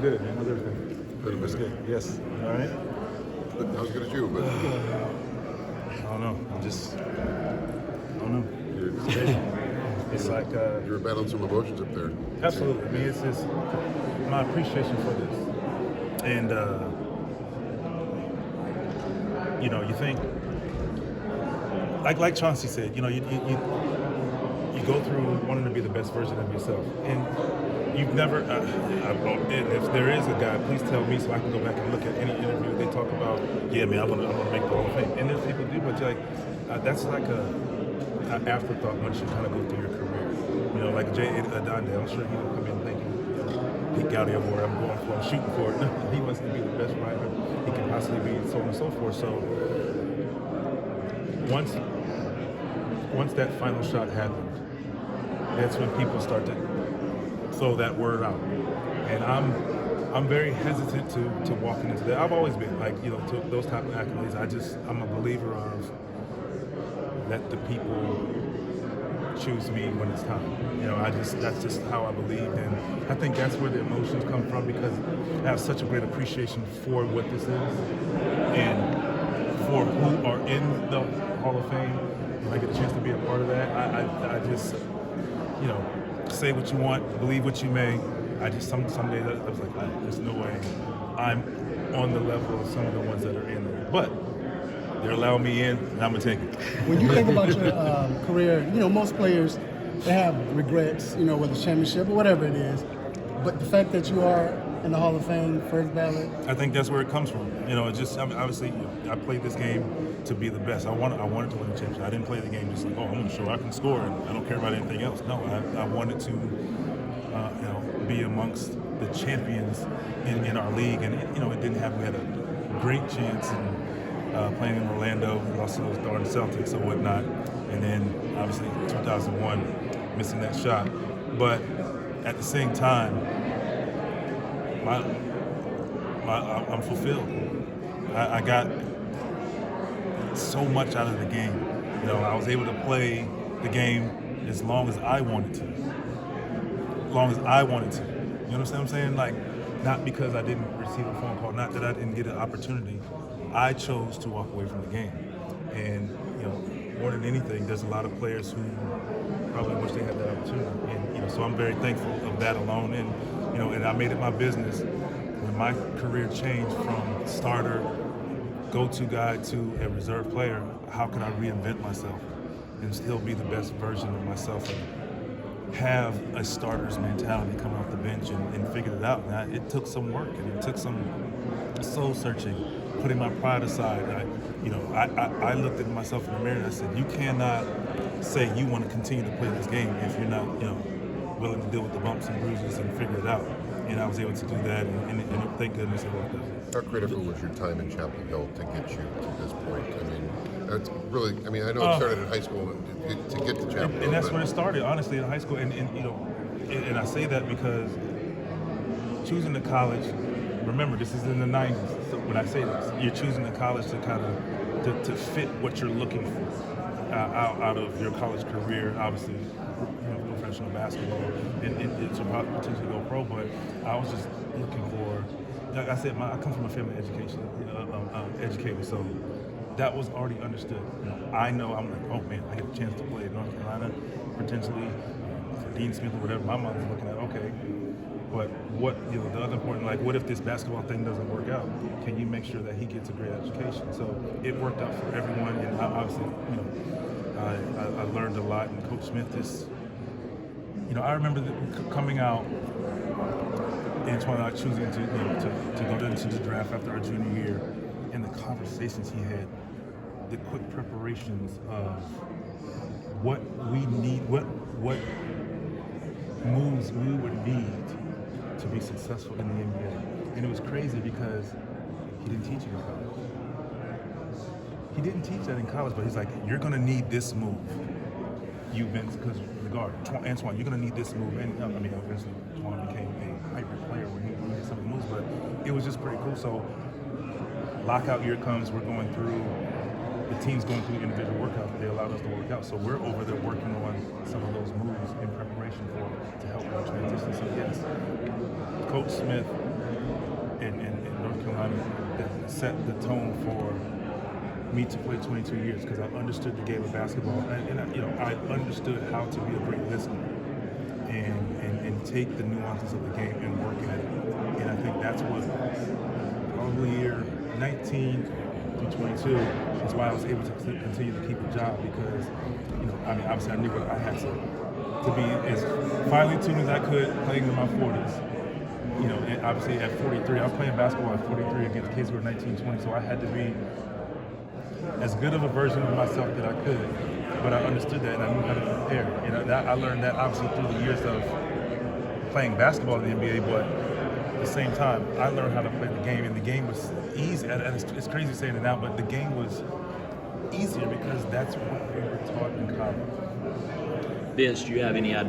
good, man. How's everything? It's good. Yes. All right. Not as good as you, but I don't know. I don't know. It's like you're battling some emotions up there. absolutely. I mean, it's just my appreciation for this, and you think like Chauncey said, you go through wanting to be the best version of yourself, and you've never. And if there is a guy, please tell me so I can go back and look at any interview. They talk about, yeah, man, I want to make the Hall of Fame, and there's people do, but that's like an afterthought once you kind of go through your career. Like Jay Adonde, I'm sure he'll come in thinking, Pete Gowdy Award, I'm going for, I'm shooting for it. He wants to be the best writer he can possibly be, so on and so forth. So once that final shot happened, that's when people start to throw that word out, and I'm very hesitant to walking into that. I've always been to those type of accolades. I'm a believer of let the people choose me when it's time. That's just how I believe, and I think that's where the emotions come from, because I have such a great appreciation for what this is and for who are in the Hall of Fame. When I get a chance to be a part of that, I just say what you want, believe what you may. I just some days I was like, there's no way I'm on the level of some of the ones that are in there, but they're allowing me in, and I'm gonna take it. When you think about your career, most players, they have regrets, whether it's championship or whatever it is. But the fact that you are in the Hall of Fame, first ballot, I think that's where it comes from. Obviously, I played this game to be the best. I wanted to win the championship. I didn't play the game just like, I'm gonna show I can score, and I don't care about anything else. No, I wanted to, be amongst the champions in our league, and it didn't happen. We had a great chance in playing in Orlando, lost to those darn Celtics or whatnot, and then obviously 2001, missing that shot. But at the same time, I'm fulfilled. I got so much out of the game. I was able to play the game as long as I wanted to. You understand what I'm saying? Like, not because I didn't receive a phone call, not that I didn't get an opportunity. I chose to walk away from the game. And, more than anything, there's a lot of players who probably wish they had that opportunity. And, so I'm very thankful of that alone. And, and I made it my business when my career changed from starter, go-to guy to a reserve player. How can I reinvent myself and still be the best version of myself and have a starter's mentality coming off the bench and figured it out? Now, it took some work, and it took some soul searching, putting my pride aside. I looked at myself in the mirror and I said, you cannot say you want to continue to play this game if you're not, willing to deal with the bumps and bruises and figure it out. And I was able to do that, and thank goodness it worked out. How critical was your time in Chapel Hill to get you to this point? I mean, that's really, I know it started in high school to get to Chapel Hill. And that's where it started, honestly, in high school. And I say that because choosing the college, remember, this is in the 90s. So when I say this, you're choosing the college to kind of to fit what you're looking for out of your college career, obviously, professional basketball, and it's about potentially go pro. But I was just looking for, like I said, I come from a family educator, so that was already understood. I'm like, oh man, I get a chance to play at North Carolina, potentially for Dean Smith or whatever. My mom was looking at, okay, but what, the other important, like, what if this basketball thing doesn't work out? Can you make sure that he gets a great education? So it worked out for everyone, and obviously, I learned a lot. And Coach Smith is, I remember coming out, Antoine choosing to go into the draft after our junior year, and the conversations he had, the quick preparations of what we need, what moves we would need to be successful in the NBA. And it was crazy because he didn't teach it in college. He didn't teach that in college, but he's like, you're gonna need this move. Because the guard, Antoine, you're gonna need this move. And eventually Antoine became a hybrid player where he needed some of the moves, but it was just pretty cool. So lockout year comes, we're going through, the team's going through individual workouts, but they allowed us to work out. So we're over there working on some of those moves in preparation to help with the transition. So yes, Coach Smith in North Carolina that set the tone for me to play 22 years because I understood the game of basketball and I understood how to be a great listener and take the nuances of the game and work at it. And I think that's what probably year 19 through 22 is why I was able to continue to keep a job because, obviously I knew what I had to be as finely tuned as I could playing in my 40s. And obviously at 43, I was playing basketball at 43 against kids who were 19, 20, so I had to be as good of a version of myself that I could. But I understood that and I knew how to prepare. I learned that obviously through the years of playing basketball in the NBA, but at the same time, I learned how to play the game, and the game was easy. And it's crazy saying it now, but the game was easier because that's what we were taught in college. Vince, do you have any idea